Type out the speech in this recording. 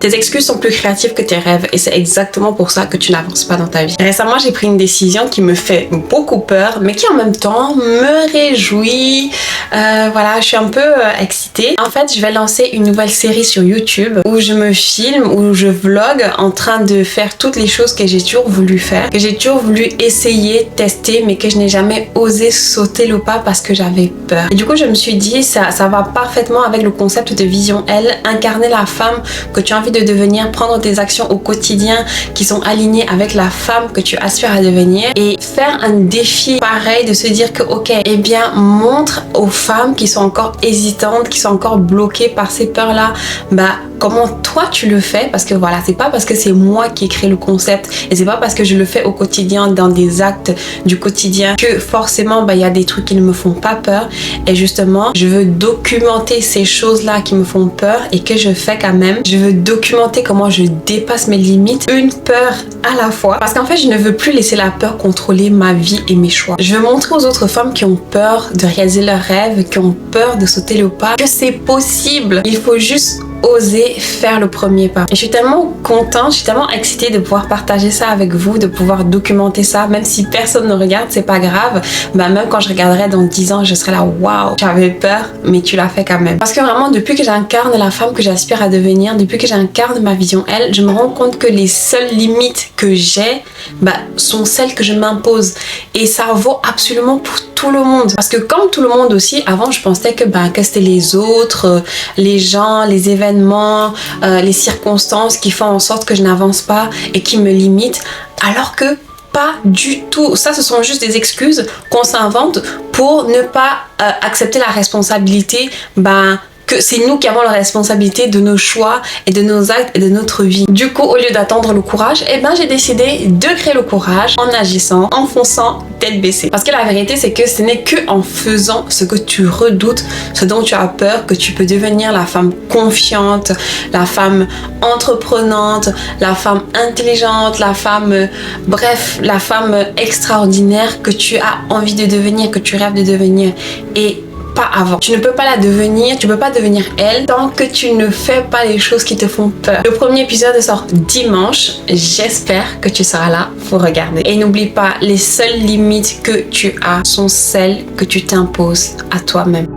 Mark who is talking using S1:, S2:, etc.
S1: Tes excuses sont plus créatives que tes rêves et c'est exactement pour ça que tu n'avances pas dans ta vie. Récemment, j'ai pris une décision qui me fait beaucoup peur, mais qui en même temps me réjouit. Voilà, je suis un peu excitée. En fait, je vais lancer une nouvelle série sur YouTube où je me filme, où je vlog en train de faire toutes les choses que j'ai toujours voulu faire, que j'ai toujours voulu essayer, tester, mais que je n'ai jamais osé sauter le pas parce que j'avais peur. Et du coup, je me suis dit, ça va parfaitement avec le concept de Vision L, incarner la femme que tu as envie de devenir, prendre des actions au quotidien qui sont alignées avec la femme que tu aspires à devenir et faire un défi pareil de se dire que ok, eh bien montre aux femmes qui sont encore hésitantes, qui sont encore bloquées par ces peurs là, comment toi tu le fais, parce que voilà, c'est pas parce que c'est moi qui ai créé le concept et c'est pas parce que je le fais au quotidien dans des actes du quotidien que forcément il y a des trucs qui ne me font pas peur. Et justement, je veux documenter ces choses là qui me font peur et que je fais quand même. Je veux documenter comment je dépasse mes limites, une peur à la fois, parce qu'en fait je ne veux plus laisser la peur contrôler ma vie et mes choix. Je veux montrer aux autres femmes qui ont peur de réaliser leurs rêves, qui ont peur de sauter le pas, que c'est possible. Il faut juste oser faire le premier pas. Et je suis tellement contente, je suis tellement excitée de pouvoir partager ça avec vous, de pouvoir documenter ça, même si personne ne regarde, c'est pas grave. Même quand je regarderai dans 10 ans, je serai là, waouh, j'avais peur, mais tu l'as fait quand même. Parce que vraiment, depuis que j'incarne la femme que j'aspire à devenir, depuis que j'incarne ma vision elle, je me rends compte que les seules limites que j'ai, sont celles que je m'impose. Et ça vaut absolument pour tout le monde. Parce que comme tout le monde aussi, avant je pensais que c'était les autres, les gens, les événements, les circonstances qui font en sorte que je n'avance pas et qui me limitent, alors que pas du tout. Ça, ce sont juste des excuses qu'on s'invente pour ne pas accepter la responsabilité que c'est nous qui avons la responsabilité de nos choix et de nos actes et de notre vie. Du coup, au lieu d'attendre le courage, j'ai décidé de créer le courage en agissant, en fonçant tête baissée. Parce que la vérité, c'est que ce n'est que en faisant ce que tu redoutes, ce dont tu as peur, que tu peux devenir la femme confiante, la femme entreprenante, la femme intelligente, la femme, la femme extraordinaire que tu as envie de devenir, que tu rêves de devenir. Et pas avant. Tu ne peux pas la devenir, tu peux pas devenir elle tant que tu ne fais pas les choses qui te font peur. Le premier épisode sort dimanche. J'espère que tu seras là pour regarder. Et n'oublie pas, les seules limites que tu as sont celles que tu t'imposes à toi-même.